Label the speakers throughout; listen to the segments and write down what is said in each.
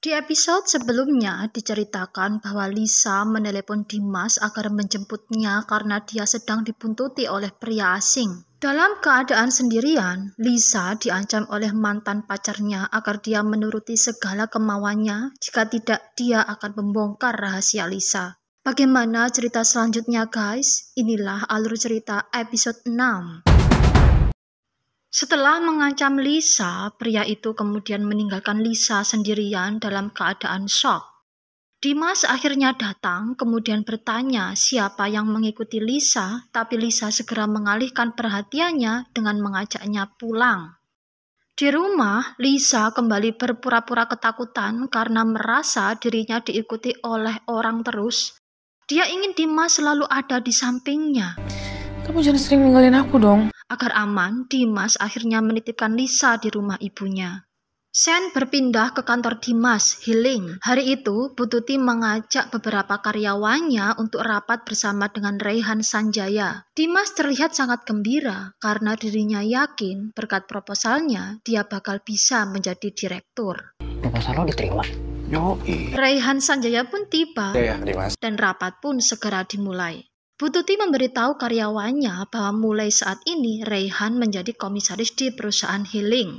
Speaker 1: Di episode sebelumnya diceritakan bahwa Lisa menelepon Dimas agar menjemputnya karena dia sedang dibuntuti oleh pria asing. Dalam keadaan sendirian, Lisa diancam oleh mantan pacarnya agar dia menuruti segala kemauannya, jika tidak dia akan membongkar rahasia Lisa. Bagaimana cerita selanjutnya guys? Inilah alur cerita episode 6. Setelah mengancam Lisa, pria itu kemudian meninggalkan Lisa sendirian dalam keadaan shock. Dimas akhirnya datang kemudian bertanya siapa yang mengikuti Lisa, tapi Lisa segera mengalihkan perhatiannya dengan mengajaknya pulang. Di rumah, Lisa kembali berpura-pura ketakutan karena merasa dirinya diikuti oleh orang terus. Dia ingin Dimas selalu ada di sampingnya.
Speaker 2: Kamu jangan sering ninggalin aku dong.
Speaker 1: Agar aman, Dimas akhirnya menitipkan Lisa di rumah ibunya. Sen berpindah ke kantor Dimas, Healing. Hari itu, Bu Tuti mengajak beberapa karyawannya untuk rapat bersama dengan Raihan Sanjaya. Dimas terlihat sangat gembira karena dirinya yakin berkat proposalnya dia bakal bisa menjadi direktur.
Speaker 3: Proposal lo diterima? Yoi.
Speaker 1: Raihan Sanjaya pun tiba
Speaker 3: Dimas.
Speaker 1: dan rapat pun segera dimulai. Bu Tuti memberitahu karyawannya bahwa mulai saat ini Raihan menjadi komisaris di perusahaan Healing.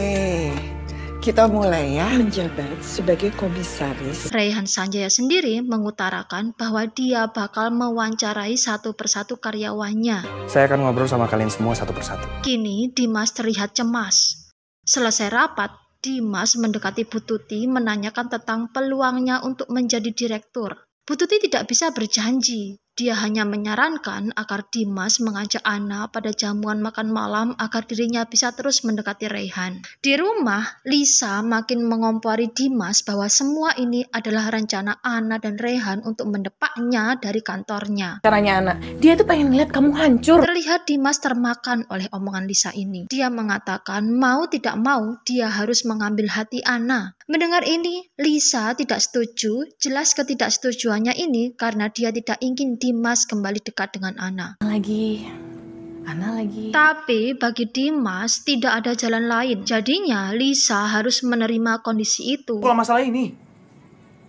Speaker 4: Kita mulai ya menjabat sebagai komisaris.
Speaker 1: Raihan Sanjaya sendiri mengutarakan bahwa dia bakal mewawancarai satu persatu karyawannya.
Speaker 3: Saya akan ngobrol sama kalian semua satu persatu.
Speaker 1: Kini Dimas terlihat cemas. Selesai rapat, Dimas mendekati Bu Tuti menanyakan tentang peluangnya untuk menjadi direktur. Bu Tuti tidak bisa berjanji. Dia hanya menyarankan agar Dimas mengajak Ana pada jamuan makan malam agar dirinya bisa terus mendekati Raihan. Di rumah, Lisa makin mengompori Dimas bahwa semua ini adalah rencana Ana dan Raihan untuk mendepaknya dari kantornya.
Speaker 2: Caranya Ana, dia tuh pengen lihat kamu hancur.
Speaker 1: Terlihat Dimas termakan oleh omongan Lisa ini. Dia mengatakan mau tidak mau dia harus mengambil hati Ana. Mendengar ini, Lisa tidak setuju. Jelas ketidaksetujuannya ini karena dia tidak ingin Dimas kembali dekat dengan Ana.
Speaker 2: Ana lagi.
Speaker 1: Tapi bagi Dimas tidak ada jalan lain. Jadinya Lisa harus menerima kondisi itu.
Speaker 3: Kalau masalah ini,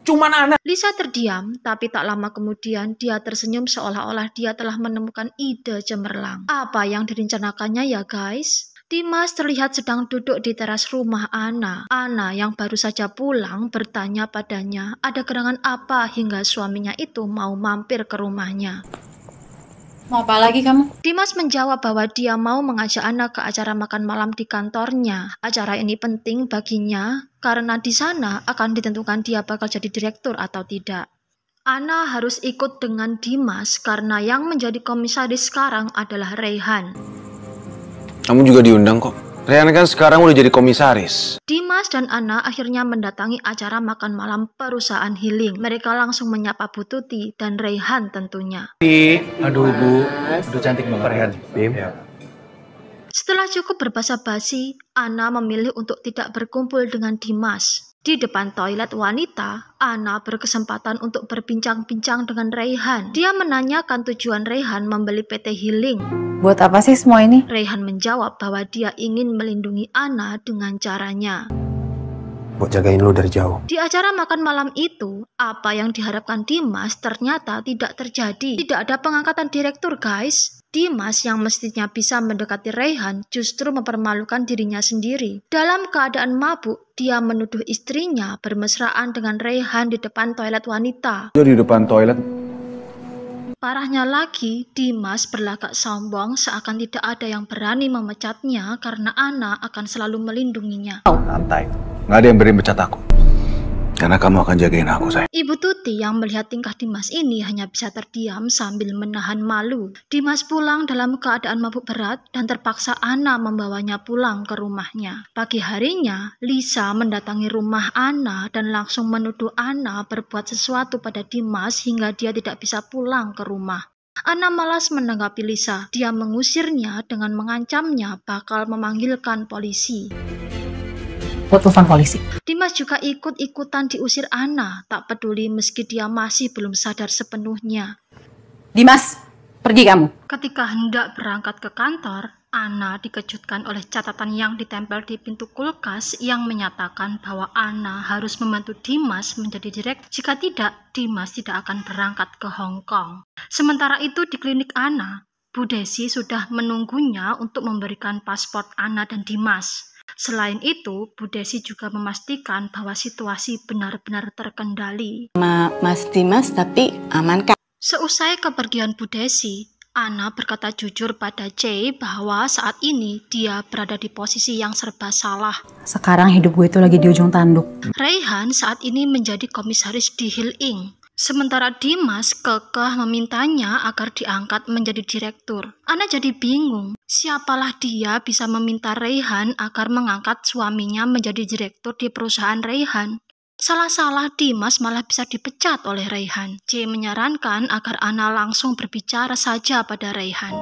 Speaker 3: cuman Ana.
Speaker 1: Lisa terdiam, tapi tak lama kemudian dia tersenyum seolah-olah dia telah menemukan ide cemerlang. Apa yang direncanakannya ya guys? Dimas terlihat sedang duduk di teras rumah Ana. Ana yang baru saja pulang bertanya padanya ada gerangan apa hingga suaminya itu mau mampir ke rumahnya.
Speaker 2: Mau apa lagi kamu?
Speaker 1: Dimas menjawab bahwa dia mau mengajak Ana ke acara makan malam di kantornya. Acara ini penting baginya karena di sana akan ditentukan dia bakal jadi direktur atau tidak. Ana harus ikut dengan Dimas karena yang menjadi komisaris sekarang adalah Raihan.
Speaker 5: Kamu juga diundang kok. Raihan kan sekarang udah jadi komisaris.
Speaker 1: Dimas dan Ana akhirnya mendatangi acara makan malam perusahaan Healing. Mereka langsung menyapa Bu Tuti dan Raihan tentunya.
Speaker 3: Aduh Bu, udah cantik banget Raihan. Bim.
Speaker 1: Setelah cukup berbasa-basi, Ana memilih untuk tidak berkumpul dengan Dimas. Di depan toilet wanita, Ana berkesempatan untuk berbincang-bincang dengan Raihan. Dia menanyakan tujuan Raihan membeli PT Healing.
Speaker 2: Buat apa sih semua ini?
Speaker 1: Raihan menjawab bahwa dia ingin melindungi Ana dengan caranya.
Speaker 3: Buat jagain lu dari jauh.
Speaker 1: Di acara makan malam itu, apa yang diharapkan Dimas ternyata tidak terjadi. Tidak ada pengangkatan direktur guys. Dimas yang mestinya bisa mendekati Raihan justru mempermalukan dirinya sendiri. Dalam keadaan mabuk, dia menuduh istrinya bermesraan dengan Raihan di depan toilet wanita.
Speaker 5: Di depan toilet.
Speaker 1: Parahnya lagi, Dimas berlagak sombong seakan tidak ada yang berani memecatnya karena Ana akan selalu melindunginya.
Speaker 5: Santai. Nggak ada yang berani mecat aku. Karena kamu akan jagain aku, sayang.
Speaker 1: Ibu Tuti yang melihat tingkah Dimas ini hanya bisa terdiam sambil menahan malu. Dimas pulang dalam keadaan mabuk berat dan terpaksa Ana membawanya pulang ke rumahnya. Pagi harinya, Lisa mendatangi rumah Ana dan langsung menuduh Ana berbuat sesuatu pada Dimas hingga dia tidak bisa pulang ke rumah. Ana malas menanggapi Lisa. Dia mengusirnya dengan mengancamnya bakal memanggilkan polisi.
Speaker 2: Buat telepon polisi.
Speaker 1: Dimas juga ikut-ikutan diusir Ana, tak peduli meski dia masih belum sadar sepenuhnya.
Speaker 2: Dimas, Pergi kamu.
Speaker 1: Ketika hendak berangkat ke kantor, Anna dikejutkan oleh catatan yang ditempel di pintu kulkas yang menyatakan bahwa Anna harus membantu Dimas menjadi direktur. Jika tidak, Dimas tidak akan berangkat ke Hong Kong. Sementara itu di klinik Anna, Bu Desi sudah menunggunya untuk memberikan paspor Anna dan Dimas. Selain itu, Bu Desi juga memastikan bahwa situasi benar-benar terkendali.
Speaker 4: Mas Dimas, tapi aman kan?
Speaker 1: Seusai kepergian Bu Desi, Anna berkata jujur pada C bahwa saat ini dia berada di posisi yang serba salah.
Speaker 2: Sekarang hidup gue itu lagi di ujung tanduk.
Speaker 1: Raihan saat ini menjadi komisaris di Hill Inc. Sementara Dimas kekeh memintanya agar diangkat menjadi direktur. Anna jadi bingung, siapalah dia bisa meminta Raihan agar mengangkat suaminya menjadi direktur di perusahaan Raihan. Salah-salah Dimas malah bisa dipecat oleh Raihan. C menyarankan agar Anna langsung berbicara saja pada Raihan.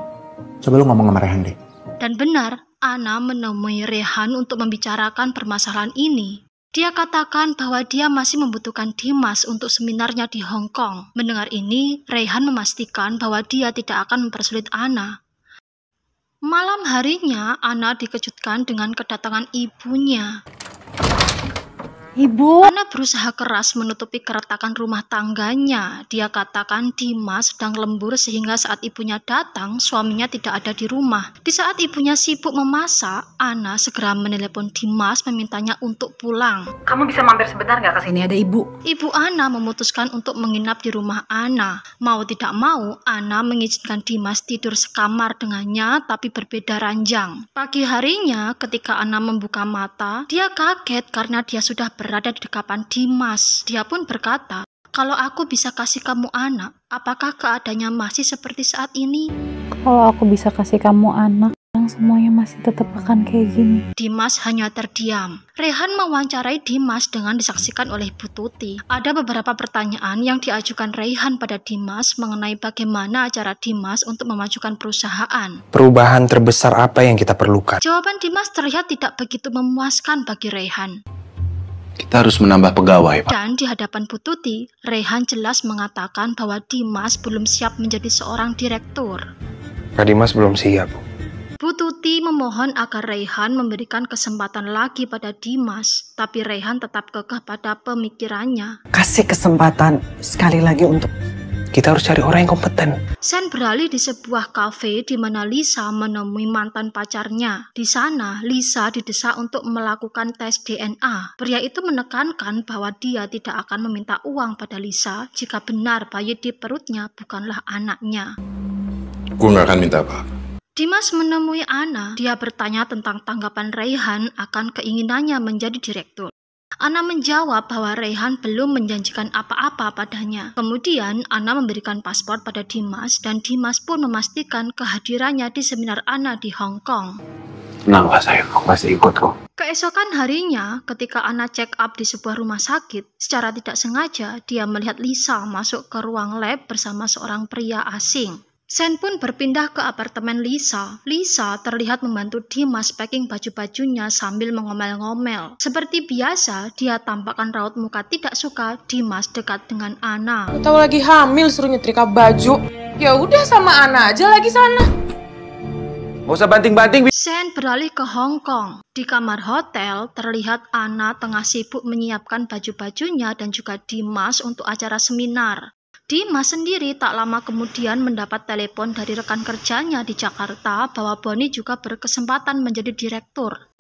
Speaker 3: Coba lu ngomong sama Rehan deh.
Speaker 1: Dan benar, Anna menemui Raihan untuk membicarakan permasalahan ini. Dia katakan bahwa dia masih membutuhkan Dimas untuk seminarnya di Hong Kong. Mendengar ini, Raihan memastikan bahwa dia tidak akan mempersulit Anna. Malam harinya, Anna dikejutkan dengan kedatangan ibunya.
Speaker 2: Ibu.
Speaker 1: Anna berusaha keras menutupi keretakan rumah tangganya. Dia katakan Dimas sedang lembur sehingga saat ibunya datang, suaminya tidak ada di rumah. Di saat ibunya sibuk memasak, Anna segera menelepon Dimas memintanya untuk pulang.
Speaker 2: Kamu bisa mampir sebentar nggak ke sini? Ada ibu.
Speaker 1: Ibu Anna memutuskan untuk menginap di rumah Anna. Mau tidak mau, Anna mengizinkan Dimas tidur sekamar dengannya tapi berbeda ranjang. Pagi harinya, ketika Anna membuka mata, dia kaget karena dia sudah berada di dekapan Dimas. Dia pun berkata, "Kalau aku bisa kasih kamu anak, apakah keadaannya masih seperti saat ini?"
Speaker 2: Kalau aku bisa kasih kamu anak, semuanya masih tetap akan kayak gini.
Speaker 1: Dimas hanya terdiam. Raihan mewawancarai Dimas dengan disaksikan oleh Bu Tuti. Ada beberapa pertanyaan yang diajukan Raihan pada Dimas mengenai bagaimana cara Dimas untuk memajukan perusahaan.
Speaker 6: Perubahan terbesar apa yang kita perlukan?
Speaker 1: Jawaban Dimas terlihat tidak begitu memuaskan bagi Raihan.
Speaker 5: Kita harus menambah pegawai, Pak.
Speaker 1: Dan di hadapan Bu Tuti, Raihan jelas mengatakan bahwa Dimas belum siap menjadi seorang direktur.
Speaker 6: Kak Dimas belum siap.
Speaker 1: Bu Tuti memohon agar Raihan memberikan kesempatan lagi pada Dimas, tapi Raihan tetap kekeh pada pemikirannya.
Speaker 4: Kasih kesempatan sekali lagi untuk...
Speaker 6: Kita harus cari orang yang kompeten.
Speaker 1: Sen beralih di sebuah kafe di mana Lisa menemui mantan pacarnya. Di sana, Lisa didesak untuk melakukan tes DNA. Pria itu menekankan bahwa dia tidak akan meminta uang pada Lisa jika benar bayi di perutnya bukanlah anaknya.
Speaker 7: Gue gak akan minta apa.
Speaker 1: Dimas menemui Anna. Dia bertanya tentang tanggapan Raihan akan keinginannya menjadi direktur. Anna menjawab bahwa Raihan belum menjanjikan apa-apa padanya. Kemudian Anna memberikan paspor pada Dimas dan Dimas pun memastikan kehadirannya di seminar Anna di Hong Kong.
Speaker 5: Tenang lah sayang, aku pasti ikut kok.
Speaker 1: Keesokan harinya, ketika Anna check up di sebuah rumah sakit, secara tidak sengaja dia melihat Lisa masuk ke ruang lab bersama seorang pria asing. Sen pun berpindah ke apartemen Lisa. Lisa terlihat membantu Dimas packing baju-bajunya sambil mengomel-ngomel. Seperti biasa, dia tampakkan raut muka tidak suka Dimas dekat dengan Anna.
Speaker 8: Tahu lagi hamil suruh nyetrika baju. Ya udah sama Anna aja lagi sana.
Speaker 5: Gak usah banting-banting.
Speaker 1: Sen beralih ke Hong Kong. Di kamar hotel, terlihat Anna tengah sibuk menyiapkan baju-bajunya dan juga Dimas untuk acara seminar. Dimas sendiri tak lama kemudian mendapat telepon dari rekan kerjanya di Jakarta bahwa Boni juga berkesempatan menjadi direktur.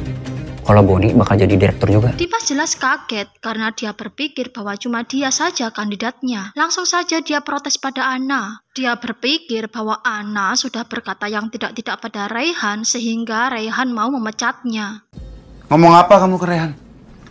Speaker 9: Kalau Boni bakal jadi direktur juga.
Speaker 1: Dimas jelas kaget karena dia berpikir bahwa cuma dia saja kandidatnya. Langsung saja dia protes pada Anna. Dia berpikir bahwa Anna sudah berkata yang tidak-tidak pada Raihan sehingga Raihan mau memecatnya.
Speaker 5: Ngomong apa kamu ke Rehan?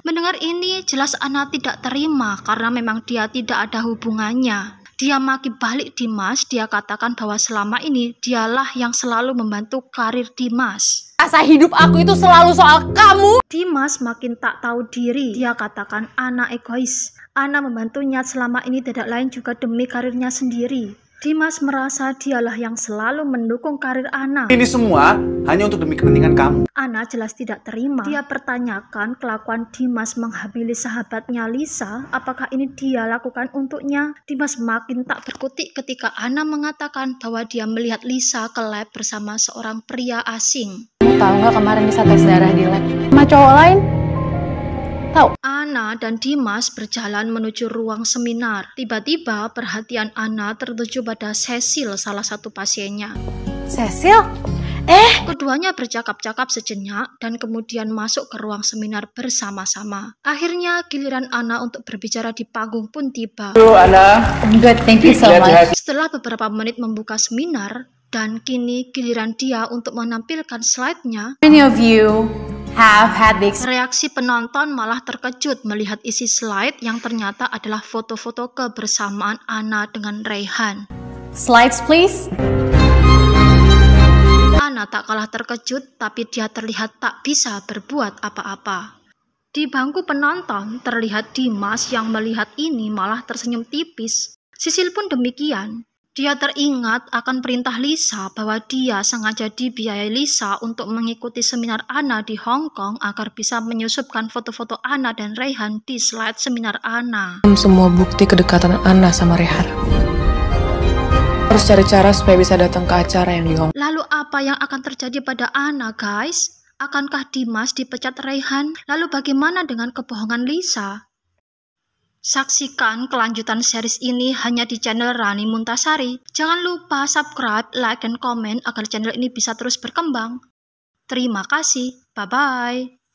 Speaker 1: Mendengar ini jelas Anna tidak terima karena memang dia tidak ada hubungannya. Dia maki balik Dimas, dia katakan bahwa selama ini dialah yang selalu membantu karir Dimas.
Speaker 2: Asa hidup aku itu selalu soal kamu.
Speaker 1: Dimas makin tak tahu diri. Dia katakan Anna egois. Anna membantunya selama ini tidak lain juga demi karirnya sendiri. Dimas merasa dialah yang selalu mendukung karir Ana.
Speaker 3: Ini semua hanya untuk demi kepentingan kamu.
Speaker 1: Ana jelas tidak terima. Dia pertanyakan kelakuan Dimas menghamili sahabatnya Lisa. Apakah ini dia lakukan untuknya? Dimas makin tak berkutik ketika Ana mengatakan bahwa dia melihat Lisa ke lab bersama seorang pria asing.
Speaker 2: Kamu tahu nggak kemarin bisa tes darah di lab sama cowok lain? Tahu?
Speaker 1: Ana dan Dimas berjalan menuju ruang seminar. Tiba-tiba perhatian Ana tertuju pada Cecil, salah satu pasiennya.
Speaker 2: Cecil?
Speaker 1: Keduanya bercakap-cakap sejenak dan kemudian masuk ke ruang seminar bersama-sama. Akhirnya giliran Ana untuk berbicara di panggung pun tiba.
Speaker 3: Halo Ana.
Speaker 2: Good, thank you so much.
Speaker 1: Setelah beberapa menit membuka seminar, dan kini giliran dia untuk menampilkan slide-nya,
Speaker 2: Many of you have had the
Speaker 1: reaksi penonton malah terkejut melihat isi slide yang ternyata adalah foto-foto kebersamaan Ana dengan Rayhan.
Speaker 2: slides, please.
Speaker 1: Ana tak kalah terkejut, tapi dia terlihat tak bisa berbuat apa-apa. Di bangku penonton terlihat Dimas yang melihat ini malah tersenyum tipis. Cecil pun demikian. Dia teringat akan perintah Lisa bahwa dia sengaja dibiayai Lisa untuk mengikuti seminar Ana di Hong Kong agar bisa menyusupkan foto-foto Ana dan Rayhan di slide seminar Ana.
Speaker 8: Semua bukti kedekatan Ana sama Rehan. Harus cari cara supaya bisa datang ke acara yang di Hong Kong.
Speaker 1: Lalu apa yang akan terjadi pada Ana, guys? Akankah Dimas dipecat Rayhan? Lalu bagaimana dengan kebohongan Lisa? Saksikan kelanjutan series ini hanya di channel Rani Muntasari. Jangan lupa subscribe, like, dan komen agar channel ini bisa terus berkembang. Terima kasih. Bye-bye.